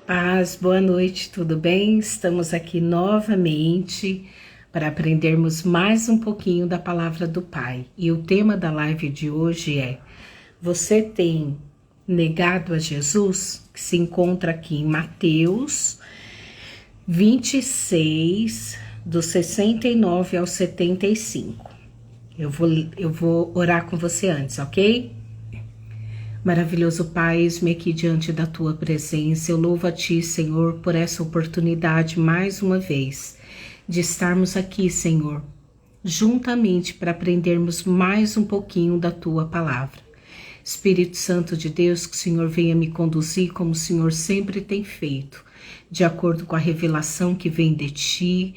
Paz, boa noite, tudo bem? Estamos aqui novamente para aprendermos mais um pouquinho da palavra do Pai. E o tema da live de hoje é: você tem negado a Jesus? Que se encontra aqui em Mateus 26, do 69 ao 75. Eu vou orar com você antes, ok? Maravilhoso Pai, eis-me aqui diante da Tua presença. Eu louvo a Ti, Senhor, por essa oportunidade mais uma vez de estarmos aqui, Senhor, juntamente para aprendermos mais um pouquinho da Tua palavra. Espírito Santo de Deus, que o Senhor venha me conduzir como o Senhor sempre tem feito, de acordo com a revelação que vem de Ti.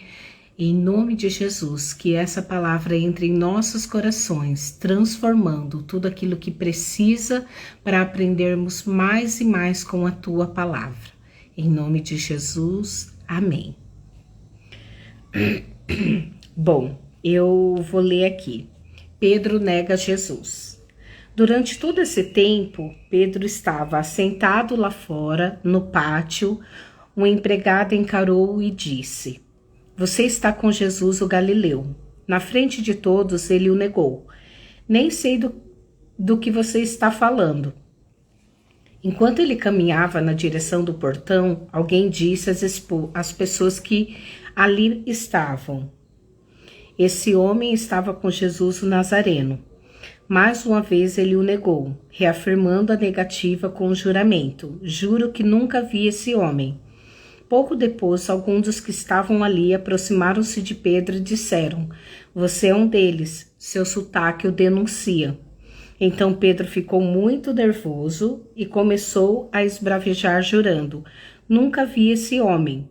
Em nome de Jesus, que essa palavra entre em nossos corações, transformando tudo aquilo que precisa para aprendermos mais e mais com a Tua palavra. Em nome de Jesus, amém. Bom, eu vou ler aqui. Pedro nega Jesus. Durante todo esse tempo, Pedro estava assentado lá fora, no pátio. Um empregado encarou-o e disse: "Você está com Jesus o Galileu." Na frente de todos, ele o negou. "Nem sei do que você está falando." Enquanto ele caminhava na direção do portão, alguém disse às pessoas que ali estavam: "Esse homem estava com Jesus o Nazareno." Mais uma vez ele o negou, reafirmando a negativa com um juramento: "Juro que nunca vi esse homem." Pouco depois, alguns dos que estavam ali aproximaram-se de Pedro e disseram: "Você é um deles, seu sotaque o denuncia." Então Pedro ficou muito nervoso e começou a esbravejar, jurando: "Nunca vi esse homem."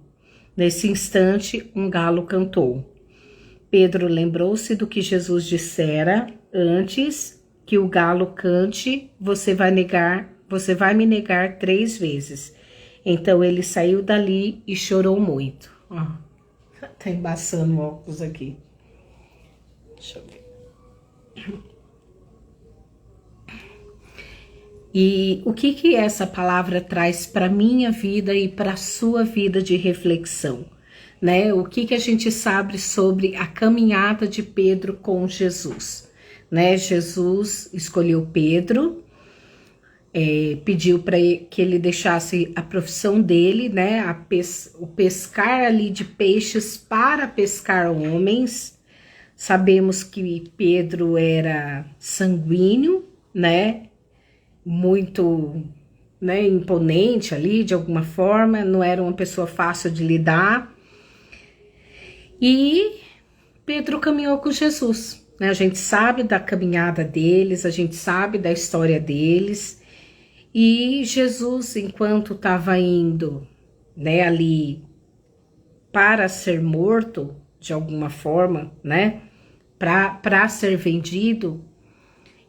Nesse instante, um galo cantou. Pedro lembrou-se do que Jesus dissera: "Antes que o galo cante, você vai me negar 3 vezes." Então ele saiu dali e chorou muito. Tá embaçando o óculos aqui. Deixa eu ver. E o que essa palavra traz para minha vida e para a sua vida de reflexão, né? O que a gente sabe sobre a caminhada de Pedro com Jesus, né? Jesus escolheu Pedro, pediu para que ele deixasse a profissão dele, né? O pescar ali de peixes para pescar homens. Sabemos que Pedro era sanguíneo, né? Muito, né, imponente ali de alguma forma, não era uma pessoa fácil de lidar. E Pedro caminhou com Jesus, né? A gente sabe da caminhada deles, a gente sabe da história deles. E Jesus, enquanto estava indo, né, ali para ser morto de alguma forma, né, para ser vendido,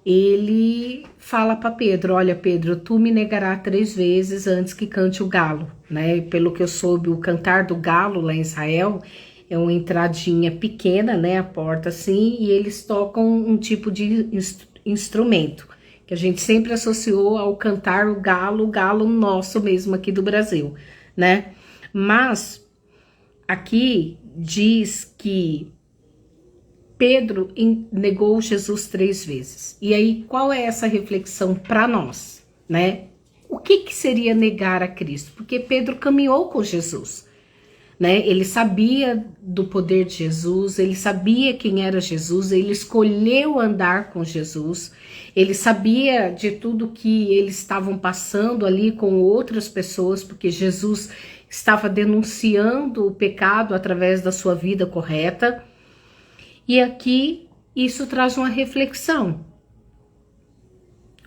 ele fala para Pedro: "Olha, Pedro, tu me negarás 3 vezes antes que cante o galo", né? Pelo que eu soube, o cantar do galo lá em Israel é uma entradinha pequena, né, a porta assim, e eles tocam um tipo de instrumento que a gente sempre associou ao cantar o galo nosso mesmo aqui do Brasil, né? Mas aqui diz que Pedro negou Jesus 3 vezes. E aí, qual é essa reflexão para nós, né? O que seria negar a Cristo? Porque Pedro caminhou com Jesus, né? Ele sabia do poder de Jesus, ele sabia quem era Jesus, ele escolheu andar com Jesus, ele sabia de tudo que eles estavam passando ali com outras pessoas, porque Jesus estava denunciando o pecado através da sua vida correta. E aqui isso traz uma reflexão.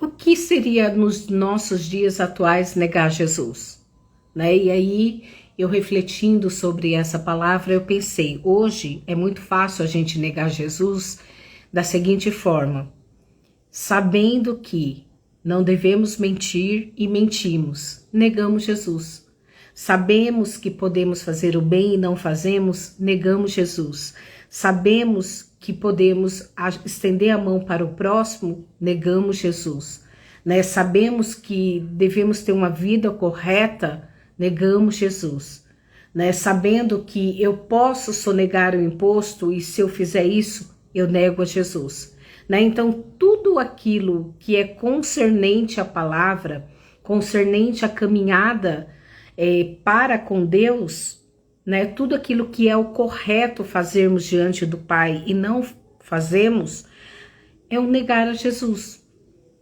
O que seria nos nossos dias atuais negar Jesus, né? E aí, eu refletindo sobre essa palavra, eu pensei: hoje é muito fácil a gente negar Jesus da seguinte forma: sabendo que não devemos mentir e mentimos, negamos Jesus. Sabemos que podemos fazer o bem e não fazemos, negamos Jesus. Sabemos que podemos estender a mão para o próximo, negamos Jesus, né? Sabemos que devemos ter uma vida correta, negamos Jesus, né? Sabendo que eu posso sonegar o imposto e se eu fizer isso, eu nego a Jesus, né? Então, tudo aquilo que é concernente à palavra, concernente à caminhada para com Deus, né? Tudo aquilo que é o correto fazermos diante do Pai e não fazemos, é o negar a Jesus,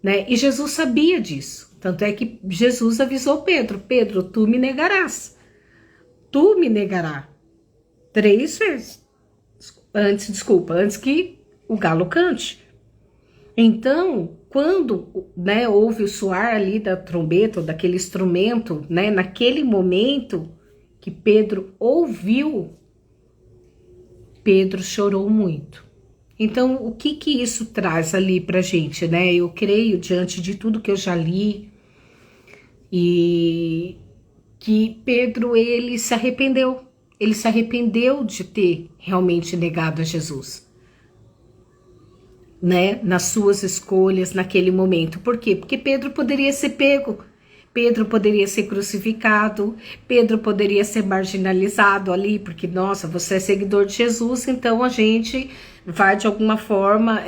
né? E Jesus sabia disso. Tanto é que Jesus avisou Pedro: Pedro, tu me negarás. Tu me negarás 3 vezes. Antes que o galo cante. Então, quando, né, houve o soar ali da trombeta, ou daquele instrumento, né, naquele momento que Pedro ouviu, Pedro chorou muito. Então, o que isso traz ali pra gente, né? Eu creio, diante de tudo que eu já li, e que Pedro, ele se arrependeu de ter realmente negado a Jesus, né, nas suas escolhas naquele momento. Por quê? Porque Pedro poderia ser pego, Pedro poderia ser crucificado, Pedro poderia ser marginalizado ali, porque, nossa, você é seguidor de Jesus, então a gente vai de alguma forma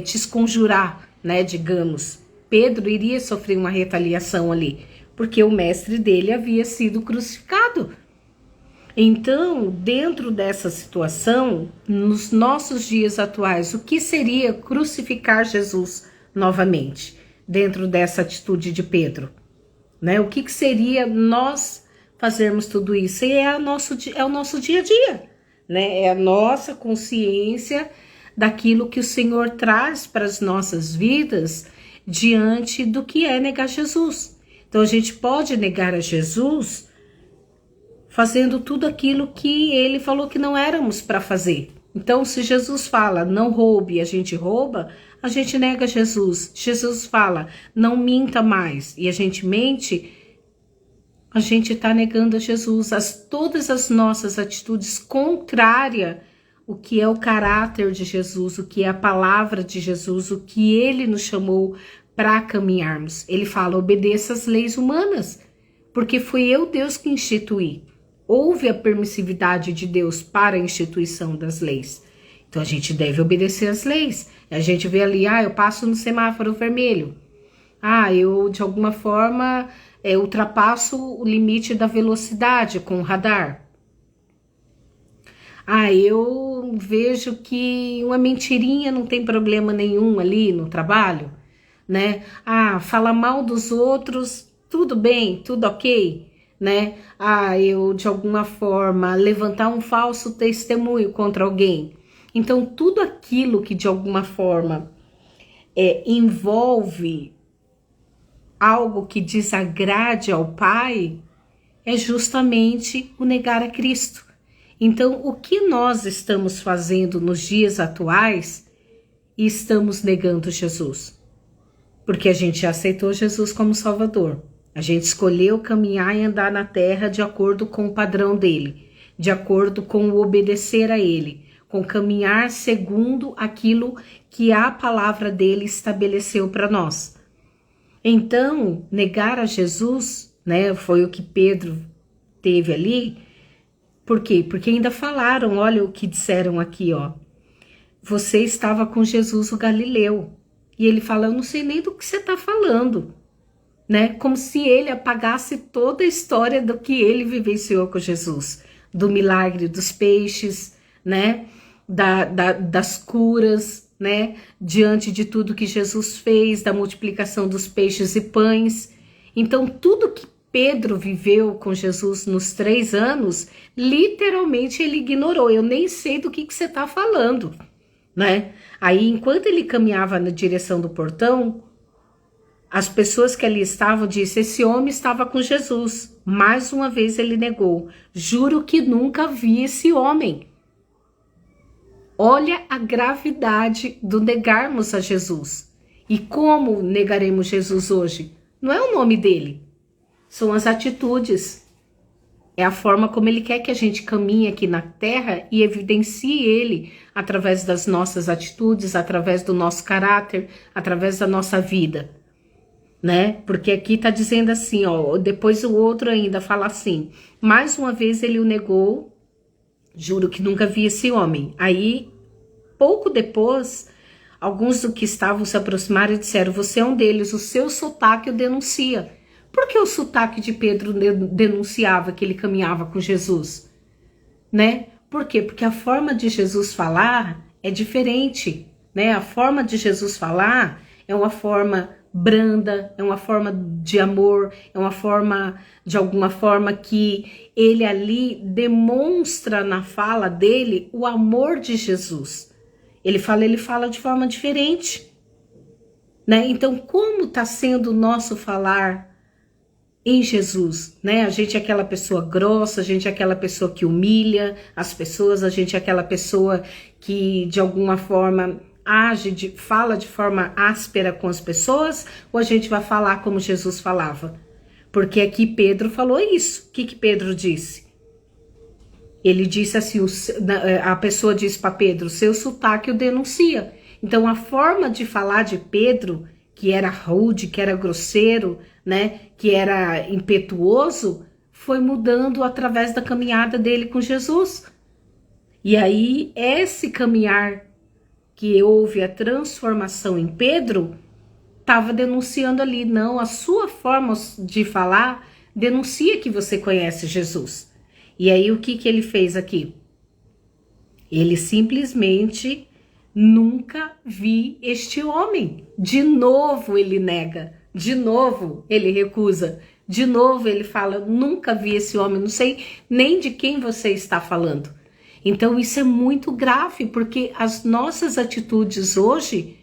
te esconjurar, né, digamos. Pedro iria sofrer uma retaliação ali, porque o mestre dele havia sido crucificado. Então, dentro dessa situação, nos nossos dias atuais, o que seria crucificar Jesus novamente, dentro dessa atitude de Pedro? Né? O que seria nós fazermos tudo isso? E é o nosso dia a dia, né? É a nossa consciência daquilo que o Senhor traz para as nossas vidas diante do que é negar Jesus. Então, a gente pode negar a Jesus fazendo tudo aquilo que ele falou que não éramos para fazer. Então, se Jesus fala, não roube, e a gente rouba, a gente nega Jesus. Jesus fala, não minta mais, e a gente mente, a gente está negando a Jesus. Todas as nossas atitudes contrárias o que é o caráter de Jesus, o que é a palavra de Jesus, o que ele nos chamou para caminharmos. Ele fala, obedeça às leis humanas, porque fui eu, Deus, que instituí. Houve a permissividade de Deus para a instituição das leis. Então a gente deve obedecer às leis. A gente vê ali, eu passo no semáforo vermelho. Eu de alguma forma ultrapasso o limite da velocidade com o radar. Eu vejo que uma mentirinha não tem problema nenhum ali no trabalho, né? Falar mal dos outros, tudo bem, tudo ok, né? Eu de alguma forma levantar um falso testemunho contra alguém. Então, tudo aquilo que de alguma forma envolve algo que desagrade ao Pai é justamente o negar a Cristo. Então, o que nós estamos fazendo nos dias atuais? Estamos negando Jesus. Porque a gente aceitou Jesus como Salvador. A gente escolheu caminhar e andar na terra de acordo com o padrão dele, de acordo com o obedecer a ele, com caminhar segundo aquilo que a palavra dele estabeleceu para nós. Então, negar a Jesus, né, foi o que Pedro teve ali. Por quê? Porque ainda falaram, olha o que disseram aqui, você estava com Jesus o Galileu. E ele fala, eu não sei nem do que você está falando, né? Como se ele apagasse toda a história do que ele vivenciou com Jesus, do milagre dos peixes, né? Das curas, né? Diante de tudo que Jesus fez, da multiplicação dos peixes e pães. Então, tudo que Pedro viveu com Jesus nos 3 anos, literalmente ele ignorou. Eu nem sei do que você está falando, né? Aí, enquanto ele caminhava na direção do portão, as pessoas que ali estavam disseram, esse homem estava com Jesus. Mais uma vez ele negou. Juro que nunca vi esse homem. Olha a gravidade do negarmos a Jesus. E como negaremos Jesus hoje? Não é o nome dele. São as atitudes. É a forma como ele quer que a gente caminhe aqui na terra e evidencie ele através das nossas atitudes, através do nosso caráter, através da nossa vida. né? Porque aqui tá dizendo assim, ó, depois o outro ainda fala assim, mais uma vez ele o negou, juro que nunca vi esse homem. Aí, pouco depois, alguns do que estavam se aproximaram e disseram, você é um deles, o seu sotaque o denuncia. Por que o sotaque de Pedro denunciava que ele caminhava com Jesus? Né? Por quê? Porque a forma de Jesus falar é diferente, né? A forma de Jesus falar é uma forma branda, é uma forma de amor, é uma forma, de alguma forma, que ele ali demonstra na fala dele o amor de Jesus. Ele fala de forma diferente, né? Então, como está sendo o nosso falar em Jesus, né? A gente é aquela pessoa grossa, a gente é aquela pessoa que humilha as pessoas, a gente é aquela pessoa que de alguma forma fala de forma áspera com as pessoas, ou a gente vai falar como Jesus falava? Porque aqui Pedro falou isso. O que Pedro disse? Ele disse assim, a pessoa disse para Pedro, seu sotaque o denuncia. Então a forma de falar de Pedro, que era rude, que era grosseiro, né, que era impetuoso, foi mudando através da caminhada dele com Jesus. E aí, esse caminhar que houve a transformação em Pedro, estava denunciando ali, não, a sua forma de falar denuncia que você conhece Jesus. E aí, o que ele fez aqui? Ele simplesmente nunca vi este homem. De novo ele nega. De novo ele recusa, de novo ele fala, nunca vi esse homem, não sei nem de quem você está falando. Então isso é muito grave, porque as nossas atitudes hoje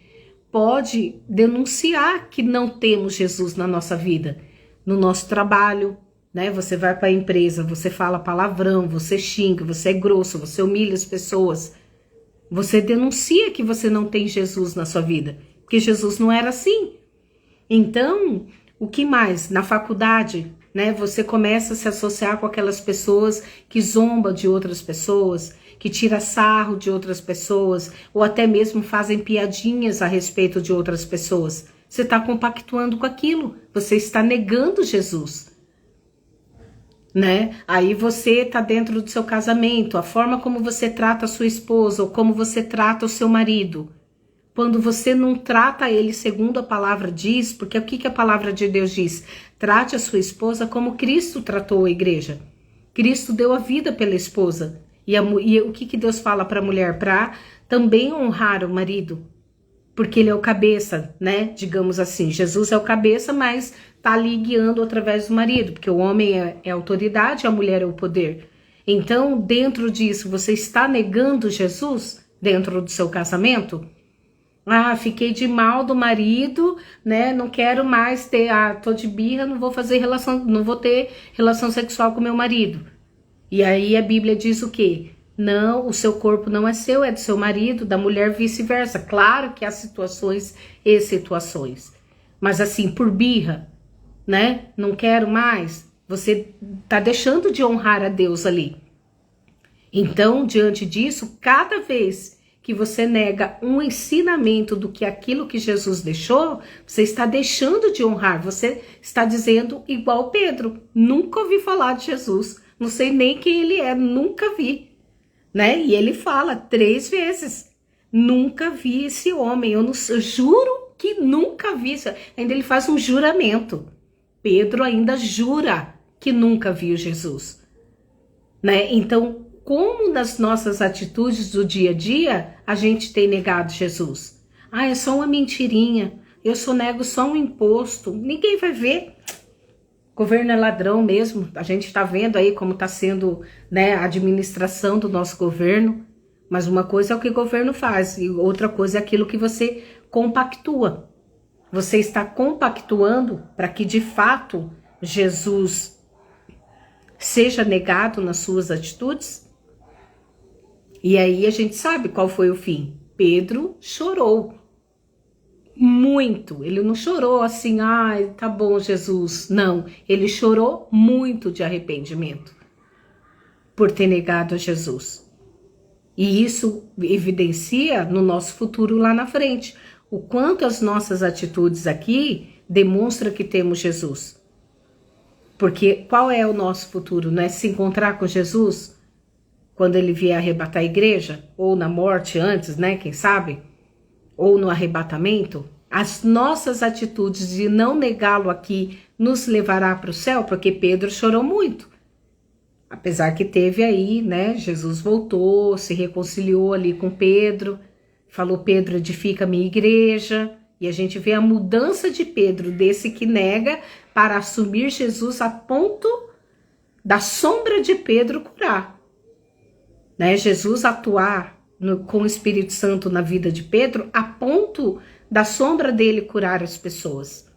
pode denunciar que não temos Jesus na nossa vida, no nosso trabalho, né? Você vai para a empresa, você fala palavrão, você xinga, você é grosso, você humilha as pessoas, você denuncia que você não tem Jesus na sua vida, porque Jesus não era assim. Então, o que mais? Na faculdade, né? Você começa a se associar com aquelas pessoas que zombam de outras pessoas, que tira sarro de outras pessoas, ou até mesmo fazem piadinhas a respeito de outras pessoas. Você está compactuando com aquilo, você está negando Jesus, né? Aí você está dentro do seu casamento, a forma como você trata a sua esposa, ou como você trata o seu marido. Quando você não trata ele segundo a palavra diz, porque o que a palavra de Deus diz? Trate a sua esposa como Cristo tratou a igreja. Cristo deu a vida pela esposa. E o que Deus fala para a mulher? Para também honrar o marido. Porque ele é o cabeça, né? Digamos assim, Jesus é o cabeça, mas tá ali guiando através do marido. Porque o homem é a autoridade, a mulher é o poder. Então, dentro disso, você está negando Jesus dentro do seu casamento? Ah, fiquei de mal do marido, né? Não quero mais ter, tô de birra, não vou ter relação sexual com meu marido. E aí a Bíblia diz o quê? Não, o seu corpo não é seu, é do seu marido, da mulher vice-versa. Claro que há situações e situações. Mas assim, por birra, né? Não quero mais. Você tá deixando de honrar a Deus ali. Então, diante disso, cada vez que você nega um ensinamento do que aquilo que Jesus deixou, você está deixando de honrar, você está dizendo igual Pedro, nunca ouvi falar de Jesus, não sei nem quem ele é, nunca vi, né? E ele fala 3 vezes, nunca vi esse homem, eu juro que nunca vi isso. Ainda ele faz um juramento, Pedro ainda jura que nunca viu Jesus, né? Então, como nas nossas atitudes do dia a dia, a gente tem negado Jesus. Ah, é só uma mentirinha, eu só nego só um imposto, ninguém vai ver. O governo é ladrão mesmo, a gente está vendo aí como está sendo, né, a administração do nosso governo. Mas uma coisa é o que o governo faz e outra coisa é aquilo que você compactua. Você está compactuando para que de fato Jesus seja negado nas suas atitudes? E aí a gente sabe qual foi o fim. Pedro chorou muito. Ele não chorou assim, ai, tá bom, Jesus. Não, ele chorou muito de arrependimento por ter negado a Jesus. E isso evidencia no nosso futuro lá na frente. O quanto as nossas atitudes aqui demonstra que temos Jesus. Porque qual é o nosso futuro? Não é se encontrar com Jesus quando ele vier arrebatar a igreja? Ou na morte antes, né? Quem sabe? Ou no arrebatamento? As nossas atitudes de não negá-lo aqui nos levará para o céu, porque Pedro chorou muito. Apesar que teve aí, né? Jesus voltou, se reconciliou ali com Pedro, falou: Pedro, edifica a minha igreja. E a gente vê a mudança de Pedro, desse que nega, para assumir Jesus a ponto da sombra de Pedro curar. Né? Jesus atuar com o Espírito Santo na vida de Pedro a ponto da sombra dele curar as pessoas.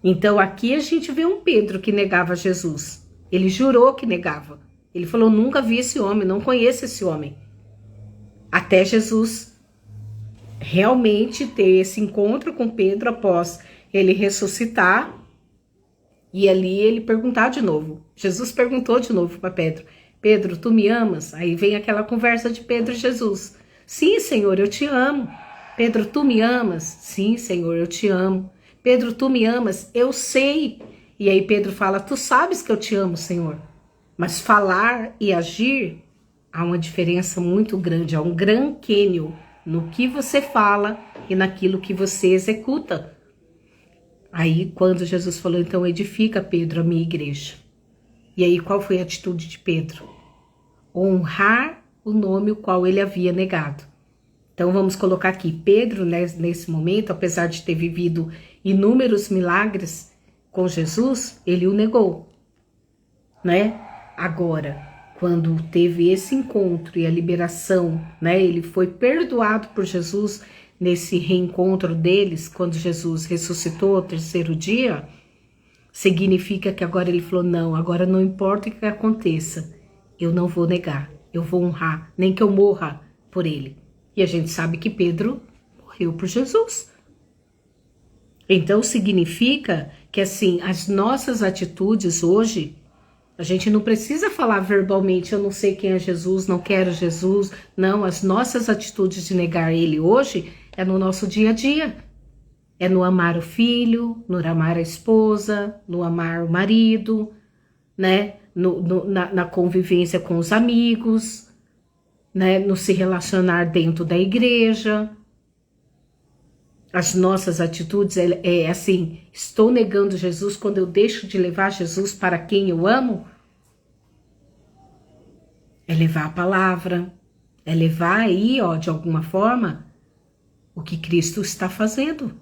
Então aqui a gente vê um Pedro que negava Jesus. Ele jurou que negava. Ele falou: nunca vi esse homem, não conheço esse homem. Até Jesus realmente ter esse encontro com Pedro após ele ressuscitar. E ali ele perguntar de novo. Jesus perguntou de novo para Pedro: Pedro, tu me amas? Aí vem aquela conversa de Pedro e Jesus. Sim, Senhor, eu te amo. Pedro, tu me amas? Sim, Senhor, eu te amo. Pedro, tu me amas? Eu sei. E aí Pedro fala: tu sabes que eu te amo, Senhor. Mas falar e agir, há uma diferença muito grande, há um gran cânion no que você fala e naquilo que você executa. Aí quando Jesus falou: então edifica, Pedro, a minha igreja. E aí qual foi a atitude de Pedro? Honrar o nome o qual ele havia negado. Então vamos colocar aqui, Pedro, né, nesse momento, apesar de ter vivido inúmeros milagres com Jesus, ele o negou, né? Agora, quando teve esse encontro e a liberação, né, ele foi perdoado por Jesus nesse reencontro deles, quando Jesus ressuscitou ao terceiro dia, significa que agora ele falou: não, agora não importa o que aconteça, eu não vou negar, eu vou honrar, nem que eu morra por ele. E a gente sabe que Pedro morreu por Jesus. Então significa que assim, as nossas atitudes hoje, a gente não precisa falar verbalmente: eu não sei quem é Jesus, não quero Jesus. Não, as nossas atitudes de negar ele hoje é no nosso dia a dia. É no amar o filho, no amar a esposa, no amar o marido, né? Na convivência com os amigos, né? No se relacionar dentro da igreja. As nossas atitudes é assim: estou negando Jesus quando eu deixo de levar Jesus para quem eu amo? É levar a palavra, é levar aí, ó, de alguma forma, o que Cristo está fazendo.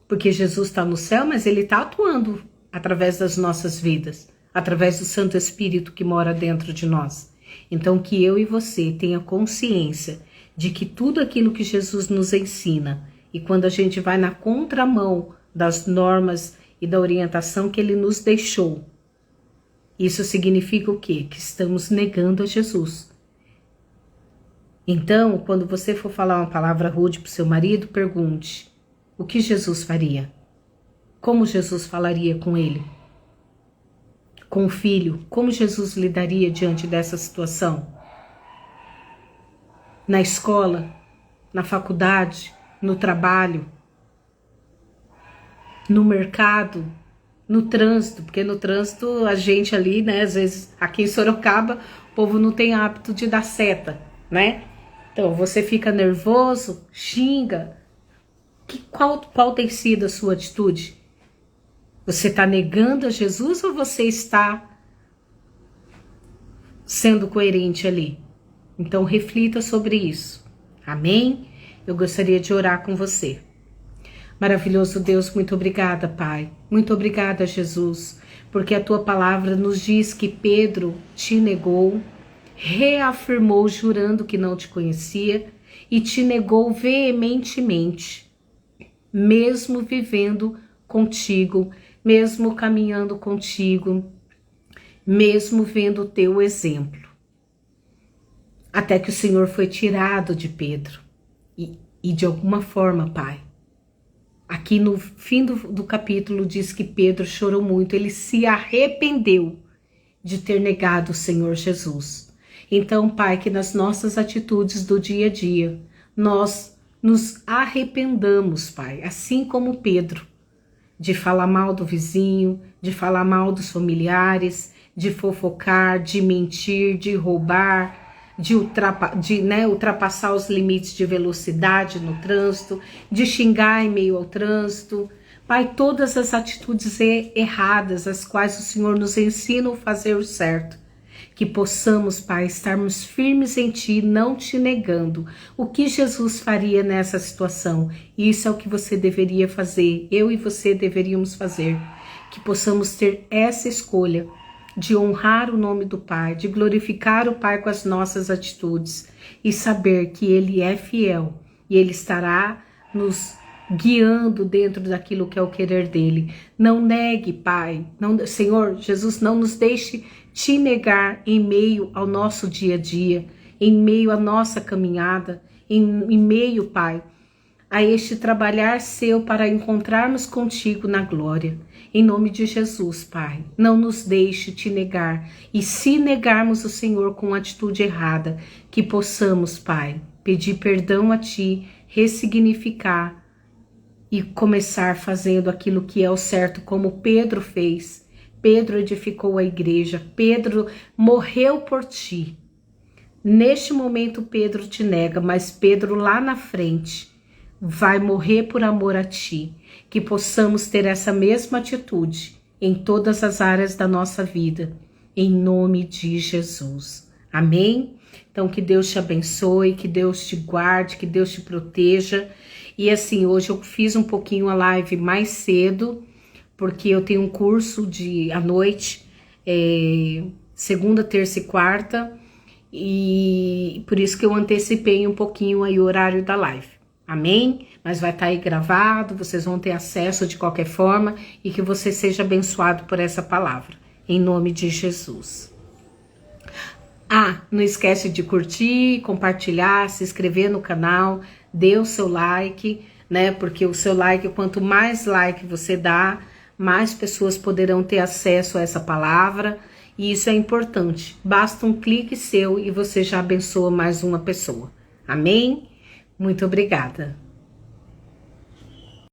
Porque Jesus está no céu, mas ele está atuando através das nossas vidas, através do Santo Espírito que mora dentro de nós. Então que eu e você tenha consciência de que tudo aquilo que Jesus nos ensina, e quando a gente vai na contramão das normas e da orientação que ele nos deixou, isso significa o quê? Que estamos negando a Jesus. Então, quando você for falar uma palavra rude para o seu marido, pergunte: o que Jesus faria? Como Jesus falaria com ele? Com o filho, como Jesus lidaria diante dessa situação? Na escola, na faculdade, no trabalho, no mercado, no trânsito, porque no trânsito a gente ali, né, às vezes aqui em Sorocaba, o povo não tem hábito de dar seta, né? Então você fica nervoso, xinga. Qual tem sido a sua atitude? Você está negando a Jesus ou você está sendo coerente ali? Então reflita sobre isso. Amém? Eu gostaria de orar com você. Maravilhoso Deus, muito obrigada, Pai. Muito obrigada, Jesus, porque a tua palavra nos diz que Pedro te negou, reafirmou jurando que não te conhecia e te negou veementemente, mesmo vivendo contigo, mesmo caminhando contigo, mesmo vendo o teu exemplo. Até que o Senhor foi tirado de Pedro. E de alguma forma, Pai, aqui no fim do capítulo diz que Pedro chorou muito, ele se arrependeu de ter negado o Senhor Jesus. Então, Pai, que nas nossas atitudes do dia a dia, nós nos arrependamos, Pai, assim como Pedro, de falar mal do vizinho, de falar mal dos familiares, de fofocar, de mentir, de roubar, de ultrapassar os limites de velocidade no trânsito, de xingar em meio ao trânsito. Pai, todas as atitudes erradas, as quais o Senhor nos ensina a fazer o certo. Que possamos, Pai, estarmos firmes em Ti, não te negando. O que Jesus faria nessa situação? Isso é o que você deveria fazer, eu e você deveríamos fazer. Que possamos ter essa escolha de honrar o nome do Pai, de glorificar o Pai com as nossas atitudes e saber que Ele é fiel e Ele estará nos guiando dentro daquilo que é o querer dele. Não negue, Pai. Não, Senhor Jesus, não nos deixe te negar em meio ao nosso dia a dia, em meio à nossa caminhada, em meio, Pai, a este trabalhar seu para encontrarmos contigo na glória. Em nome de Jesus, Pai, não nos deixe te negar. E se negarmos o Senhor com atitude errada, que possamos, Pai, pedir perdão a Ti, ressignificar e começar fazendo aquilo que é o certo, como Pedro fez. Pedro edificou a igreja, Pedro morreu por Ti. Neste momento Pedro te nega, mas Pedro lá na frente vai morrer por amor a Ti. Que possamos ter essa mesma atitude em todas as áreas da nossa vida, em nome de Jesus. Amém? Então que Deus te abençoe, que Deus te guarde, que Deus te proteja. E assim, hoje eu fiz um pouquinho a live mais cedo, porque eu tenho um curso à noite, segunda, terça e quarta, e por isso que eu antecipei um pouquinho aí o horário da live. Amém? Mas vai estar aí gravado, vocês vão ter acesso de qualquer forma e que você seja abençoado por essa palavra, em nome de Jesus. Não esquece de curtir, compartilhar, se inscrever no canal, dê o seu like, né? Porque o seu like, quanto mais like você dá, mais pessoas poderão ter acesso a essa palavra, e isso é importante. Basta um clique seu e você já abençoa mais uma pessoa. Amém? Muito obrigada.